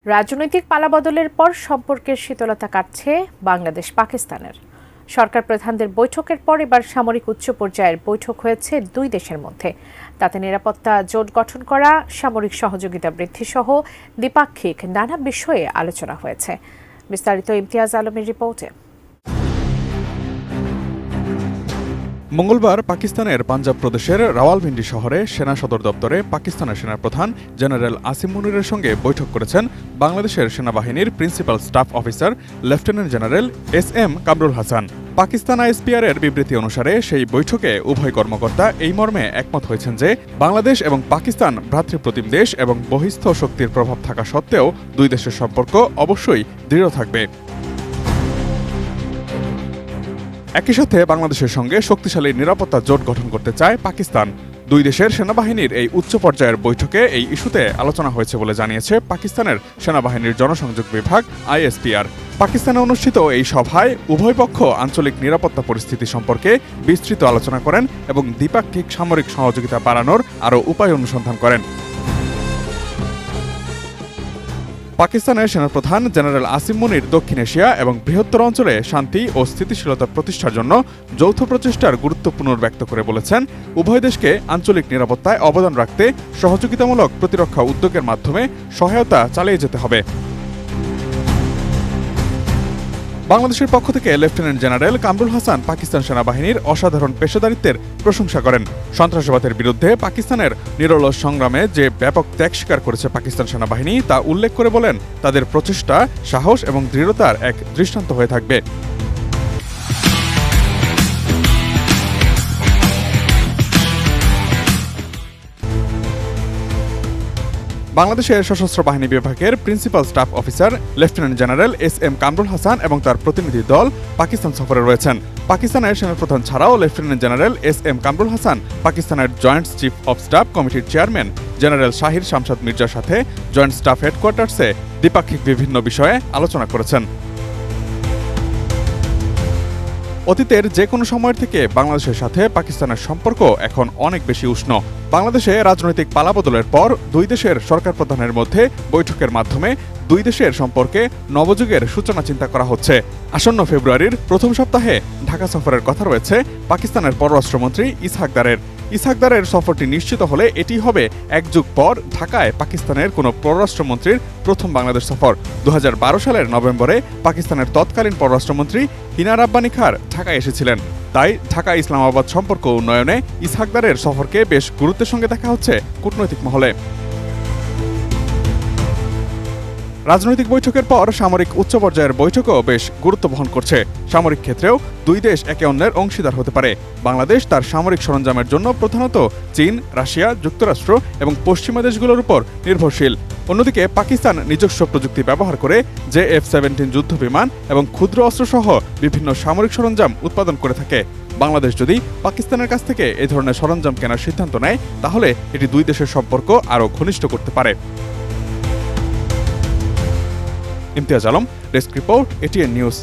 রাজনৈতিক পালাবদলের পর সম্পর্কের শীতলতা কাটছে বাংলাদেশ পাকিস্তানের। সরকার প্রধানদের বৈঠকের পর এবার সামরিক উচ্চ পর্যায়ের বৈঠক হয়েছে দুই দেশের মধ্যে। তাতে নিরাপত্তা জোট গঠন করা, সামরিক সহযোগিতা বৃদ্ধি সহ দ্বিপাক্ষিক নানা বিষয়ে আলোচনা হয়েছে। বিস্তারিত ইমতিয়াজ আলমের রিপোর্টে। মঙ্গলবার পাকিস্তানের পাঞ্জাব প্রদেশের রাওয়ালপিন্ডি শহরে সেনা সদর দপ্তরে পাকিস্তানের সেনাপ্রধান জেনারেল আসিম মুনিরের সঙ্গে বৈঠক করেছেন বাংলাদেশের সেনাবাহিনীর principal staff officer lieutenant general SM Kamrul Hasan. Pakistan ISPR এর বিবৃতি অনুসারে সেই বৈঠকে উভয় কর্মকর্তা এই মর্মে একমত হয়েছেন যে বাংলাদেশ এবং পাকিস্তান ভ্রাতৃপ্রতিম দেশ এবং বহিস্থ শক্তির প্রভাব থাকা সত্ত্বেও দুই দেশের সম্পর্ক অবশ্যই দৃঢ় থাকবে। একই সাথে বাংলাদেশের সঙ্গে শক্তিশালী নিরাপত্তা জোট গঠন করতে চায় পাকিস্তান। দুই দেশের সেনাবাহিনীর এই উচ্চ পর্যায়ের বৈঠকে এই ইস্যুতে আলোচনা হয়েছে বলে জানিয়েছে পাকিস্তানের সেনাবাহিনীর জনসংযোগ বিভাগ ISPR। পাকিস্তানে অনুষ্ঠিত এই সভায় উভয় পক্ষ আঞ্চলিক নিরাপত্তা পরিস্থিতি সম্পর্কে বিস্তৃত আলোচনা করেন এবং দ্বিপাক্ষিক সামরিক সহযোগিতা বাড়ানোর আরও উপায় অনুসন্ধান করেন। পাকিস্তানের সেনাপ্রধান জেনারেল আসিম মুনির দক্ষিণ এশিয়া এবং বৃহত্তর অঞ্চলে শান্তি ও স্থিতিশীলতা প্রতিষ্ঠার জন্য যৌথ প্রচেষ্টার গুরুত্ব পুনর্ব্যক্ত করে বলেছেন, উভয় দেশকে আঞ্চলিক নিরাপত্তায় অবদান রাখতে সহযোগিতামূলক প্রতিরক্ষা উদ্যোগের মাধ্যমে সহায়তা চালিয়ে যেতে হবে। বাংলাদেশের পক্ষ থেকে লেফটেন্যান্ট জেনারেল কামরুল হাসান পাকিস্তান সেনাবাহিনীর অসাধারণ পেশাদারিত্বের প্রশংসা করেন। সন্ত্রাসবাদের বিরুদ্ধে পাকিস্তানের নিরলস সংগ্রামে যে ব্যাপক ত্যাগ স্বীকার করেছে পাকিস্তান সেনাবাহিনী তা উল্লেখ করে বলেন, তাদের প্রচেষ্টা সাহস এবং দৃঢ়তার এক দৃষ্টান্ত হয়ে থাকবে। বাংলাদেশের সশস্ত্র বাহিনী বিভাগের principal staff officer lieutenant general SM Kamrul Hasan এবং তার প্রতিনিধি দল পাকিস্তান সফরে রয়েছেন। পাকিস্তানের সেনাপ্রধান ছাড়াও lieutenant general SM Kamrul Hasan পাকিস্তানের জয়েন্ট চিফ অব স্টাফ কমিটির চেয়ারম্যান জেনারেল শাহির শামসাদ মির্জার সাথে জয়েন্ট স্টাফ হেডকোয়ার্টার্সে দ্বিপাক্ষিক বিভিন্ন বিষয়ে আলোচনা করেছেন। অতীতের যে কোনো সময়ের থেকে বাংলাদেশের সাথে পাকিস্তানের সম্পর্ক এখন অনেক বেশি উষ্ণ। বাংলাদেশে রাজনৈতিক পালাবদলের পর দুই দেশের সরকার প্রধানের মধ্যে বৈঠকের মাধ্যমে দুই দেশের সম্পর্কে নবযুগের সূচনা চিন্তা করা হচ্ছে। আসন্ন ফেব্রুয়ারির প্রথম সপ্তাহে ঢাকা সফরের কথা রয়েছে পাকিস্তানের পররাষ্ট্রমন্ত্রী ইসহাক দারের সফরটি নিশ্চিত হলে এটি হবে এক যুগ পর ঢাকায় পাকিস্তানের কোনো পররাষ্ট্রমন্ত্রীর প্রথম বাংলাদেশ সফর। 2012 সালের নভেম্বরে পাকিস্তানের তৎকালীন পররাষ্ট্রমন্ত্রী হিনা রাব্বানী খার ঢাকায় এসেছিলেন। তাই ঢাকা ইসলামাবাদ সম্পর্ক উন্নয়নে ইসহাক দারের সফরকে বেশ গুরুত্বের সঙ্গে দেখা হচ্ছে কূটনৈতিক মহলে। রাজনৈতিক বৈঠকের পর সামরিক উচ্চ পর্যায়ের বৈঠকও বেশ গুরুত্ব বহন করছে। সামরিক ক্ষেত্রেও দুই দেশ একে অন্যের অংশীদার হতে পারে। বাংলাদেশ তার সামরিক সরঞ্জামের জন্য প্রধানত চীন, রাশিয়া, যুক্তরাষ্ট্র এবং পশ্চিমা দেশগুলোর উপর নির্ভরশীল। অন্যদিকে পাকিস্তান নিজস্ব প্রযুক্তি ব্যবহার করে F-17 যুদ্ধ বিমান এবং ক্ষুদ্র অস্ত্রসহ বিভিন্ন সামরিক সরঞ্জাম উৎপাদন করে থাকে। বাংলাদেশ যদি পাকিস্তানের কাছ থেকে এই ধরনের সরঞ্জাম কেনার সিদ্ধান্ত নেয়, তাহলে এটি দুই দেশের সম্পর্ক আরও ঘনিষ্ঠ করতে পারে। Imtiaz Alam, desk report, ATN news.